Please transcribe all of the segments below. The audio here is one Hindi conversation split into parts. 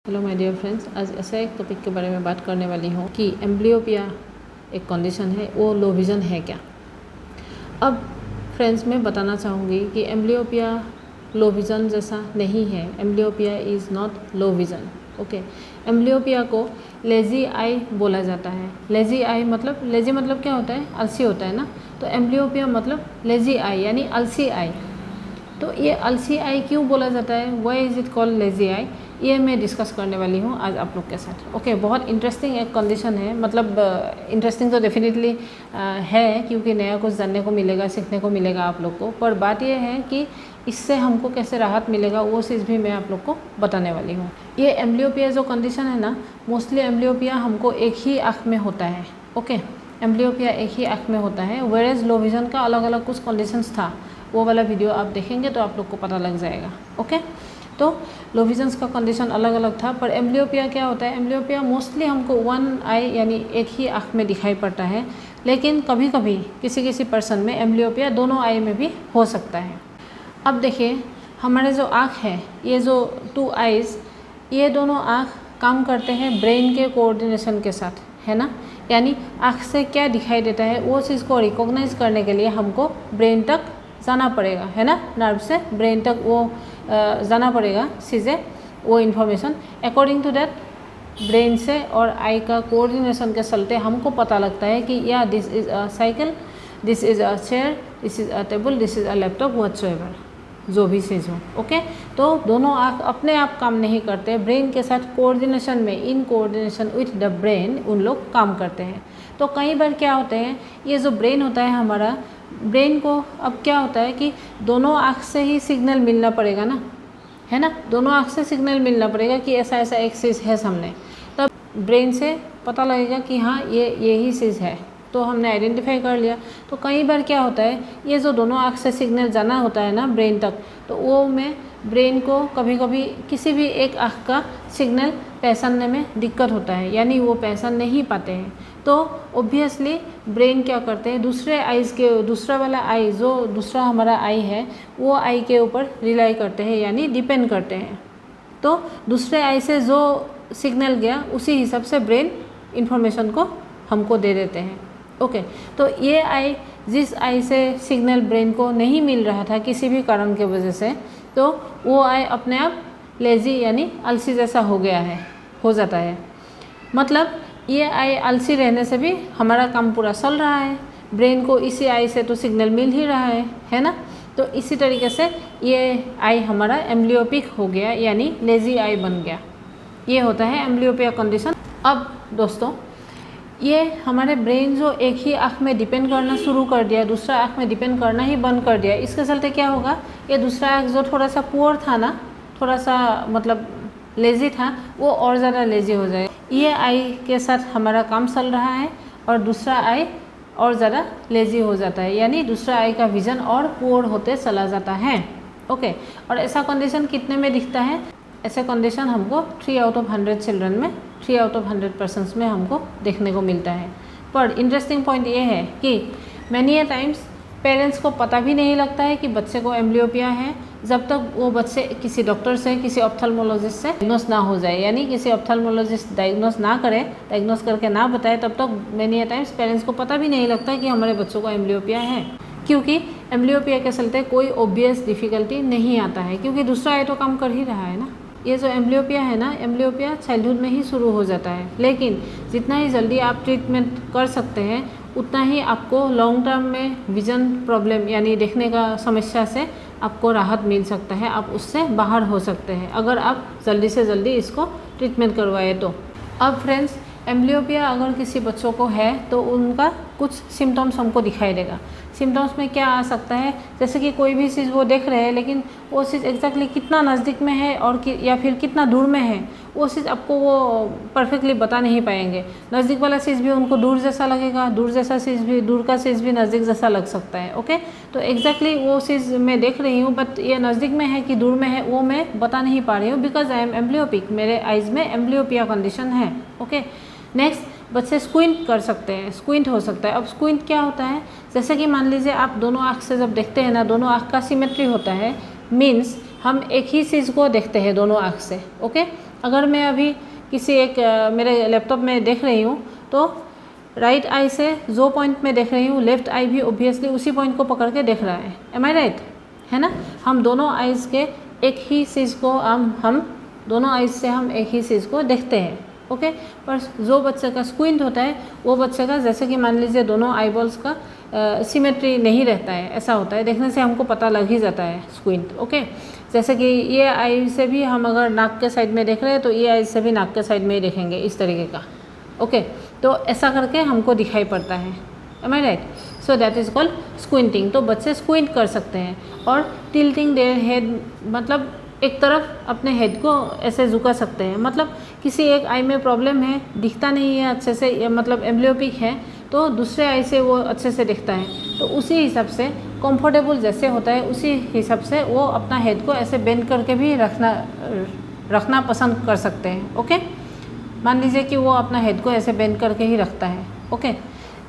हेलो माय डियर फ्रेंड्स, आज ऐसा एक टॉपिक के बारे में बात करने वाली हूँ कि एम्ब्लियोपिया एक कंडीशन है, वो लो विज़न है क्या। अब फ्रेंड्स मैं बताना चाहूँगी कि एम्ब्लियोपिया लो विज़न जैसा नहीं है। Amblyopia is not low vision. Okay, amblyopia को लेज़ी आई बोला जाता है। लेज़ी आई मतलब, लेज़ी मतलब क्या होता है, आलसी होता है ना। तो एम्ब्लियोपिया मतलब लेज़ी आई यानी आलसी आई। तो ये आलसी आई क्यों बोला जाता है, why is it called lazy eye, ये मैं डिस्कस करने वाली हूँ आज आप लोग के साथ। ओके, बहुत इंटरेस्टिंग एक कंडीशन है। मतलब इंटरेस्टिंग तो डेफिनेटली है, क्योंकि नया कुछ जानने को मिलेगा, सीखने को मिलेगा आप लोग को। पर बात यह है कि इससे हमको कैसे राहत मिलेगा, वो चीज़ भी मैं आप लोग को बताने वाली हूँ। ये एम्ब्लियोपिया जो कंडीशन है ना, मोस्टली एम्ब्लियोपिया हमको एक ही आँख में होता है। ओके, एम्ब्लियोपिया एक ही आँख में होता है, वेयरएज लो विज़न का अलग अलग कुछ कंडीशंस था। वो वाला वीडियो आप देखेंगे तो आप लोग को पता लग जाएगा। ओके, तो लो विजन्स का कंडीशन अलग अलग था, पर एम्ब्लियोपिया क्या होता है, एम्ब्लियोपिया मोस्टली हमको वन आई यानी एक ही आँख में दिखाई पड़ता है। लेकिन कभी कभी किसी किसी पर्सन में एम्ब्लियोपिया दोनों आई में भी हो सकता है। अब देखिए, हमारे जो आँख है, ये जो टू आइज़, ये दोनों आँख काम करते हैं ब्रेन के कोऑर्डिनेशन के साथ, है ना। यानी आँख से क्या दिखाई देता है वो चीज़ को रिकॉग्नाइज करने के लिए हमको ब्रेन तक जाना पड़ेगा, है ना। नर्व से ब्रेन तक वो जाना पड़ेगा चीज़ें, वो information. According to that brain से और आई का कोऑर्डिनेशन के चलते हमको पता लगता है कि या this is a cycle, this is a chair, this is a table, this is a laptop, whatsoever, जो भी चीज़ हो। ओके, तो दोनों आँख अपने आप काम नहीं करते, ब्रेन के साथ कोऑर्डिनेशन में, in coordination with the brain उन लोग काम करते हैं। तो कई बार क्या होते हैं, ये जो ब्रेन होता है हमारा, ब्रेन को अब क्या होता है कि दोनों आँख से ही सिग्नल मिलना पड़ेगा ना, है ना। दोनों आँख से सिग्नल मिलना पड़ेगा कि ऐसा ऐसा एक चीज़ है सामने, तब ब्रेन से पता लगेगा कि हाँ ये ही चीज़ है, तो हमने आइडेंटिफाई कर लिया। तो कई बार क्या होता है, ये जो दोनों आँख से सिग्नल जाना होता है ना ब्रेन तक, तो वो में ब्रेन को कभी कभी किसी भी एक आँख का सिग्नल पहचानने में दिक्कत होता है, यानी वो पहचान नहीं पाते हैं। तो ऑब्वियसली ब्रेन क्या करते हैं, दूसरे आइज़ के, दूसरा वाला आई, जो दूसरा हमारा आई है, वो आई के ऊपर रिलाई करते हैं, यानी डिपेंड करते हैं। तो दूसरे आई से जो सिग्नल गया उसी हिसाब से ब्रेन इंफॉर्मेशन को हमको दे देते हैं। ओके, तो ये आई, जिस आई से सिग्नल ब्रेन को नहीं मिल रहा था किसी भी कारण के वजह से, तो वो आई अपने आप लेजी यानी आलसी जैसा हो गया है, हो जाता है। मतलब ये आई आलसी रहने से भी हमारा काम पूरा चल रहा है, ब्रेन को इसी आई से तो सिग्नल मिल ही रहा है ना। तो इसी तरीके से ये आई हमारा एम्ब्लियोपिक हो गया, यानी लेजी आई बन गया। ये होता है एम्ब्लियोपिया कंडीशन। अब दोस्तों, ये हमारे ब्रेन जो एक ही आँख में डिपेंड करना शुरू कर दिया, दूसरा आँख में डिपेंड करना ही बंद कर दिया, इसके चलते क्या होगा, ये दूसरा आँख जो थोड़ा सा पुअर था ना, थोड़ा सा मतलब लेज़ी था, वो और ज़्यादा लेज़ी हो जाए। ये आई के साथ हमारा काम चल रहा है और दूसरा आई और ज़्यादा लेज़ी हो जाता है, यानी दूसरा आई का विज़न और पुअर होते चला जाता है। ओके, और ऐसा कंडीशन कितने में दिखता है, ऐसे कंडीशन हमको 3 आउट ऑफ 100 चिल्ड्रन में, 3 आउट ऑफ 100 पर्सन्स में हमको देखने को मिलता है। पर इंटरेस्टिंग पॉइंट ये है कि मैनी टाइम्स पेरेंट्स को पता भी नहीं लगता है कि बच्चे को एम्ब्लियोपिया है, जब तक वो बच्चे किसी डॉक्टर से, किसी ऑप्थेल्मोलॉजिस्ट से डायग्नोस ना हो जाए, यानी किसी ऑप्थेल्मोलॉजिस्ट डायग्नोस ना करे, डायग्नोस करके ना बताए, तब तक मैनी टाइम्स पेरेंट्स को पता भी नहीं लगता कि हमारे बच्चों को एम्ब्लियोपिया है। क्योंकि एम्ब्लियोपिया के चलते कोई ऑब्वियस डिफ़िकल्टी नहीं आता है, क्योंकि दूसरा आई तो काम कर ही रहा है ना। ये जो एम्ब्लियोपिया है ना, एम्ब्लियोपिया चाइल्डहुड में ही शुरू हो जाता है, लेकिन जितना ही जल्दी आप ट्रीटमेंट कर सकते हैं उतना ही आपको लॉन्ग टर्म में विजन प्रॉब्लम यानी देखने का समस्या से आपको राहत मिल सकता है, आप उससे बाहर हो सकते हैं अगर आप जल्दी से जल्दी इसको ट्रीटमेंट करवाए तो। अब फ्रेंड्स, एम्ब्लियोपिया अगर किसी बच्चों को है तो उनका कुछ सिम्टम्स हमको दिखाई देगा। सिम्टम्स में क्या आ सकता है, जैसे कि कोई भी चीज़ वो देख रहे हैं, लेकिन वो चीज़ एग्जैक्टली कितना नज़दीक में है और या फिर कितना दूर में है, वो चीज़ आपको वो परफेक्टली बता नहीं पाएंगे। नज़दीक वाला चीज़ भी उनको दूर जैसा लगेगा, दूर जैसा चीज़ भी, दूर का चीज़ भी नज़दीक जैसा लग सकता है। ओके, तो एग्जैक्टली वो चीज़ मैं देख रही हूँ, बट ये नज़दीक में है कि दूर में है वो मैं बता नहीं पा रही हूँ, बिकॉज आई एम एम्ब्लियोपिक, मेरे आइज़ में एम्ब्लियोपिया कंडीशन है। ओके, नेक्स्ट, बच्चे स्क्विंट कर सकते हैं, स्क्विंट हो सकता है। अब स्क्विंट क्या होता है, जैसे कि मान लीजिए आप दोनों आँख से जब देखते हैं ना, दोनों आँख का सिमेट्री होता है, मीन्स हम एक ही चीज़ को देखते हैं दोनों आँख से। ओके, अगर मैं अभी किसी एक मेरे लैपटॉप में देख रही हूँ तो राइट आई से जो पॉइंट में देख रही हूँ लेफ्ट आई भी ऑब्वियसली उसी पॉइंट को पकड़ के देख रहा है। Am I right? है ना? हम दोनों आइज़ के एक ही चीज़ को हम दोनों आइज़ से हम एक ही चीज़ को देखते हैं। ओके, पर जो बच्चे का स्क्विंट होता है वो बच्चे का, जैसे कि मान लीजिए दोनों आई बॉल्स का सिमेट्री नहीं रहता है, ऐसा होता है, देखने से हमको पता लग ही जाता है स्क्विंट। ओके, जैसे कि ये आई से भी हम अगर नाक के साइड में देख रहे हैं तो ये आई से भी नाक के साइड में ही देखेंगे, इस तरीके का। ओके, तो ऐसा करके हमको दिखाई पड़ता है। Am I right? So that is called squinting. तो बच्चे स्क्विंट कर सकते हैं। और टिल्टिंग देयर हेड, मतलब एक तरफ अपने हेड को ऐसे झुका सकते हैं, मतलब किसी एक आई में प्रॉब्लम है, दिखता नहीं है अच्छे से, या मतलब एम्ब्लियोपिक है, तो दूसरे आई से वो अच्छे से दिखता है, तो उसी हिसाब से कंफर्टेबल जैसे होता है उसी हिसाब से वो अपना हेड को ऐसे बेंड करके भी रखना पसंद कर सकते हैं। ओके, मान लीजिए कि वो अपना हेड को ऐसे बेंड करके ही रखता है। ओके,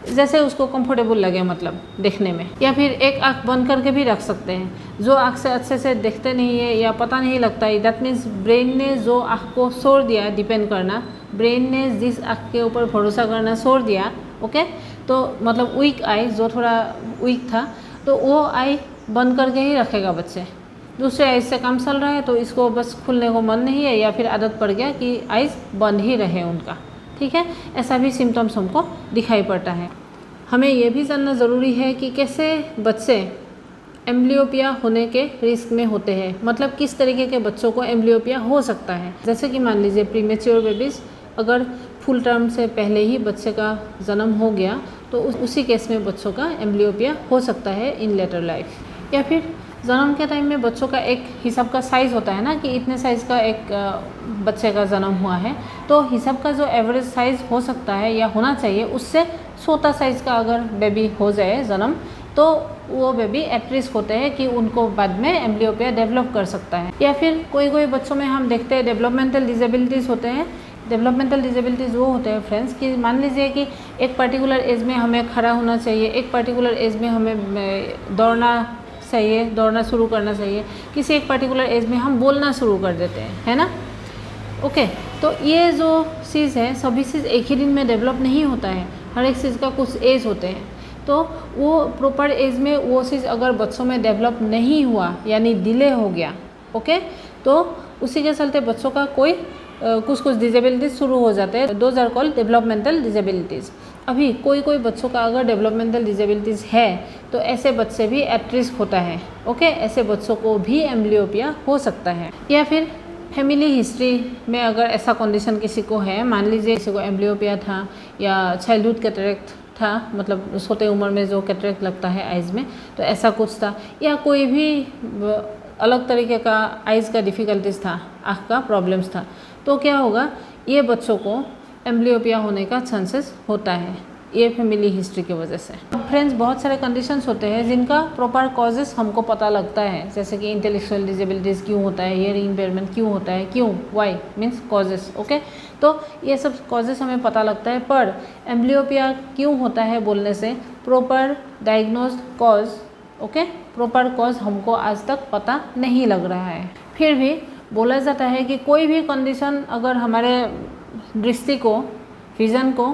जैसे उसको कंफर्टेबल लगे मतलब देखने में। या फिर एक आँख बंद करके भी रख सकते हैं, जो आँख से अच्छे से देखते नहीं है या पता नहीं लगता है, दैट मीन्स ब्रेन ने जो आँख को छोड़ दिया डिपेंड करना, ब्रेन ने जिस आँख के ऊपर भरोसा करना छोड़ दिया। ओके, तो मतलब वीक आई, जो थोड़ा वीक था, तो वो आई बंद करके ही रखेगा बच्चे। दूसरे आइज से काम चल रहा है तो इसको बस खुलने को मन नहीं है, या फिर आदत पड़ गया कि आइज बंद ही रहे उनका। ठीक है, ऐसा भी सिम्टम्स हमको दिखाई पड़ता है। हमें ये भी जानना ज़रूरी है कि कैसे बच्चे एम्ब्लियोपिया होने के रिस्क में होते हैं, मतलब किस तरीके के बच्चों को एम्ब्लियोपिया हो सकता है। जैसे कि मान लीजिए प्रीमेच्योर बेबीज़, अगर फुल टर्म से पहले ही बच्चे का जन्म हो गया तो उसी केस में बच्चों का एम्ब्लियोपिया हो सकता है इन लेटर लाइफ। या फिर जन्म के टाइम में बच्चों का एक हिसाब का साइज़ होता है ना, कि इतने साइज़ का एक बच्चे का जन्म हुआ है, तो हिसाब का जो एवरेज साइज़ हो सकता है या होना चाहिए, उससे छोटा साइज़ का अगर बेबी हो जाए जन्म, तो वो बेबी एट रिस्क होते हैं कि उनको बाद में एम्ब्लियोपिया डेवलप कर सकता है। या फिर कोई बच्चों में हम देखते हैं डेवलपमेंटल डिसेबिलिटीज़ होते हैं। डेवलपमेंटल डिसेबिलिटीज़ वो होते हैं फ्रेंड्स कि मान लीजिए कि एक पर्टिकुलर एज में हमें खड़ा होना चाहिए, एक पर्टिकुलर एज में हमें दौड़ना चाहिए, दौड़ना शुरू करना चाहिए, किसी एक पर्टिकुलर एज में हम बोलना शुरू कर देते हैं, है ना। ओके, तो ये जो चीज़ है सभी चीज़ एक ही दिन में डेवलप नहीं होता है, हर एक चीज़ का कुछ एज होते हैं। तो वो प्रॉपर एज में वो चीज़ अगर बच्चों में डेवलप नहीं हुआ यानी डिले हो गया, ओके, तो उसी के चलते बच्चों का कुछ डिसेबिलिटीज़ शुरू हो जाते हैं। Those are called developmental disabilities. अभी कोई बच्चों का अगर डेवलपमेंटल डिसेबिलिटीज़ है तो ऐसे बच्चे भी एट रिस्क होता है। ओके, ऐसे बच्चों को भी एम्ब्लियोपिया हो सकता है। या फिर फैमिली हिस्ट्री में अगर ऐसा कंडीशन किसी को है, मान लीजिए किसी को एम्ब्लियोपिया था या चाइल्डहुड कैटरेक्ट था, मतलब छोटे उम्र में जो कैटरेक्ट लगता है आइज़ में, तो ऐसा कुछ था, या कोई भी अलग तरीके का आइज़ का डिफ़िकल्टीज था, आँख का प्रॉब्लम्स था, तो क्या होगा, ये बच्चों को एम्ब्लियोपिया होने का चांसेस होता है, ये फैमिली हिस्ट्री की वजह से। फ्रेंड्स, बहुत सारे कंडीशंस होते हैं जिनका प्रॉपर कॉजेस हमको पता लगता है, जैसे कि इंटेलेक्चुअल डिसेबिलिटीज़ क्यों होता है, हियरिंग इम्पेयरमेंट क्यों होता है, क्यों, वाई मीन्स कॉजेस। ओके, तो ये सब कॉजेस हमें पता लगता है, पर एम्ब्लियोपिया क्यों होता है बोलने से proper diagnosed cause, okay, proper cause हमको आज तक पता नहीं लग रहा है। फिर भी बोला जाता है कि कोई भी कंडीशन अगर हमारे दृष्टि को, विज़न को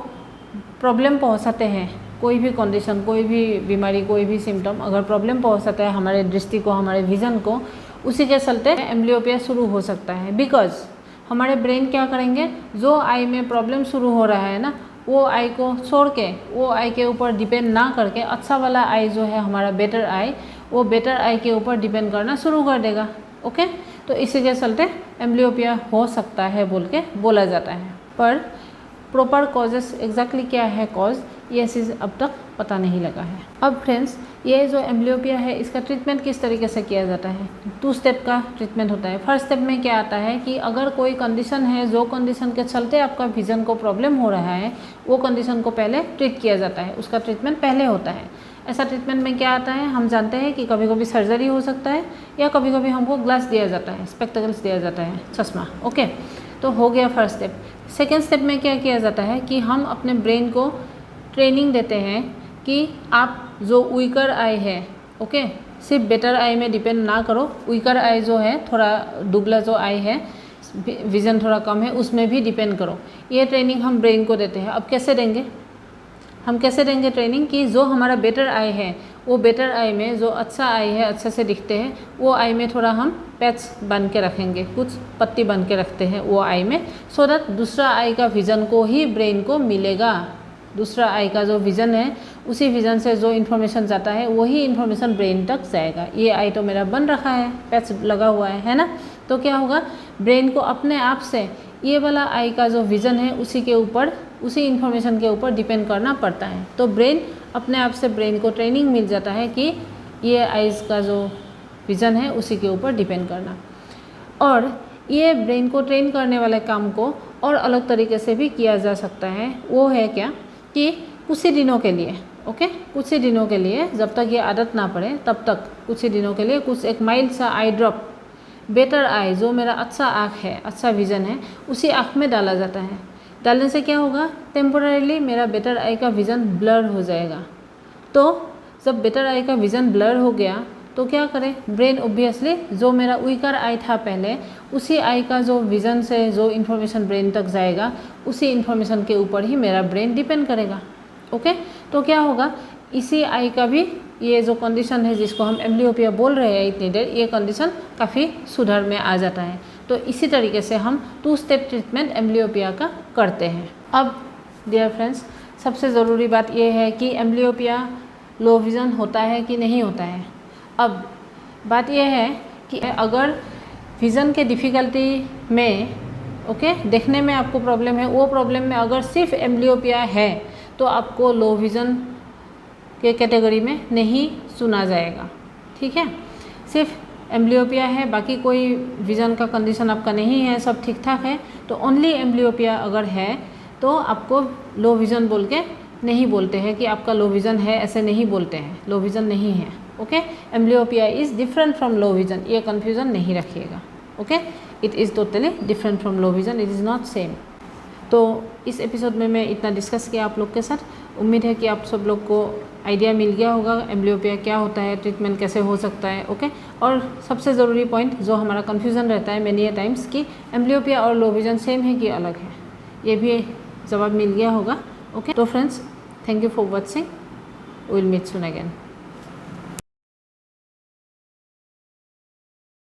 प्रॉब्लम पहुंचाते हैं, कोई भी कंडीशन, कोई भी बीमारी, कोई भी सिम्टम अगर प्रॉब्लम पहुंचाता है हमारे दृष्टि को, हमारे विज़न को, उसी के चलते एम्ब्लियोपिया शुरू हो सकता है। बिकॉज हमारे ब्रेन क्या करेंगे, जो आई में प्रॉब्लम शुरू हो रहा है ना, वो आई को छोड़ के, वो आई के ऊपर डिपेंड ना करके, अच्छा वाला आई जो है हमारा बेटर आई, वो बेटर आई के ऊपर डिपेंड करना शुरू कर देगा। ओके, तो इसी के चलते एम्ब्लियोपिया हो सकता है बोल के बोला जाता है। पर प्रॉपर कॉजेस एग्जैक्टली क्या है कॉज, ये चीज़ अब तक पता नहीं लगा है। अब फ्रेंड्स, ये जो एम्ब्लियोपिया है इसका ट्रीटमेंट किस तरीके से किया जाता है, 2 स्टेप का ट्रीटमेंट होता है। फर्स्ट स्टेप में क्या आता है कि अगर कोई कंडीशन है, जो कंडीशन के चलते आपका विजन को प्रॉब्लम हो रहा है, वो कंडीशन को पहले ट्रीट किया जाता है, उसका ट्रीटमेंट पहले होता है। ऐसा ट्रीटमेंट में क्या आता है, हम जानते हैं कि कभी कभी सर्जरी हो सकता है, या कभी कभी हमको ग्लास दिया जाता है, स्पेक्टेकल्स दिया जाता है, चश्मा। ओके, तो हो गया फर्स्ट स्टेप। सेकेंड स्टेप में क्या किया जाता है कि हम अपने ब्रेन को ट्रेनिंग देते हैं कि आप जो वीकर आई है, ओके, सिर्फ बेटर आई में डिपेंड ना करो। वीकर आई जो है, थोड़ा दुबला जो आई है, विज़न थोड़ा कम है उसमें भी डिपेंड करो। ये ट्रेनिंग हम ब्रेन को देते हैं। अब कैसे देंगे, हम कैसे देंगे ट्रेनिंग कि जो हमारा बेटर आई है वो बेटर आई में जो अच्छा आई है, अच्छे से दिखते हैं, वो आई में थोड़ा हम पैच बन के रखेंगे, कुछ पत्ती बन के रखते हैं वो आई में, सो दैट दूसरा आई का विज़न को ही ब्रेन को मिलेगा। दूसरा आई का जो विज़न है उसी विज़न से जो इन्फॉर्मेशन जाता है वही इन्फॉर्मेशन ब्रेन तक जाएगा। ये आई तो मेरा बन रखा है, पैच लगा हुआ है ना, तो क्या होगा, ब्रेन को अपने आप से ये वाला आई का जो विज़न है उसी के ऊपर, उसी इन्फॉर्मेशन के ऊपर डिपेंड करना पड़ता है। तो ब्रेन अपने आप से, ब्रेन को ट्रेनिंग मिल जाता है कि ये आइज़ का जो विज़न है उसी के ऊपर डिपेंड करना। और ये ब्रेन को ट्रेन करने वाले काम को और अलग तरीके से भी किया जा सकता है। वो है क्या कि कुछ ही दिनों के लिए, ओके, कुछ ही दिनों के लिए, जब तक ये आदत ना पड़े तब तक कुछ ही दिनों के लिए कुछ एक माइल्ड सा आई ड्रॉप बेटर आई, जो मेरा अच्छा आँख है, अच्छा विज़न है, उसी आँख में डाला जाता है। डालने से क्या होगा, टेम्पोररीली मेरा बेटर आई का विज़न ब्लर हो जाएगा। तो जब बेटर आई का विज़न ब्लर हो गया तो क्या करे, ब्रेन ऑब्वियसली जो मेरा वीकर आई था पहले, उसी आई का जो विज़न से जो इन्फॉर्मेशन ब्रेन तक जाएगा उसी इन्फॉर्मेशन के ऊपर ही मेरा ब्रेन डिपेंड करेगा। ओके, तो क्या होगा, इसी आई का भी ये जो कंडीशन है जिसको हम एम्ब्लियोपिया बोल रहे हैं इतनी देर, ये कंडीशन काफ़ी सुधार में आ जाता है। तो इसी तरीके से हम 2 स्टेप ट्रीटमेंट एम्ब्लियोपिया का करते हैं। अब डियर फ्रेंड्स, सबसे ज़रूरी बात यह है कि एम्ब्लियोपिया लो विज़न होता है कि नहीं होता है। अब बात यह है कि अगर विज़न के डिफ़िकल्टी में, ओके, देखने में आपको प्रॉब्लम है, वो प्रॉब्लम में अगर सिर्फ एम्ब्लियोपिया है तो आपको लो विज़न के कैटेगरी में नहीं सुना जाएगा। ठीक है, सिर्फ एम्ब्लियोपिया है, बाकी कोई विज़न का कंडीशन आपका नहीं है, सब ठीक ठाक है, तो ओनली एम्ब्लियोपिया अगर है तो आपको लो विज़न बोल के नहीं बोलते हैं कि आपका लो विज़न है, ऐसे नहीं बोलते हैं, लो विज़न नहीं है। Okay, amblyopia is different from low vision, ये कन्फ्यूज़न नहीं रखिएगा। Okay, it is totally different from low vision, it is not same. तो इस एपिसोड में मैं इतना डिस्कस किया आप लोग के साथ। उम्मीद है कि आप सब लोग को आइडिया मिल गया होगा एम्ब्लियोपिया क्या होता है, ट्रीटमेंट कैसे हो सकता है। ओके, और सबसे ज़रूरी पॉइंट जो हमारा कन्फ्यूज़न रहता है मैनी टाइम्स कि एम्ब्लियोपिया और लो विज़न सेम है कि अलग है, ये भी जवाब मिल गया होगा। ओके, तो friends, thank you for watching, will meet soon again.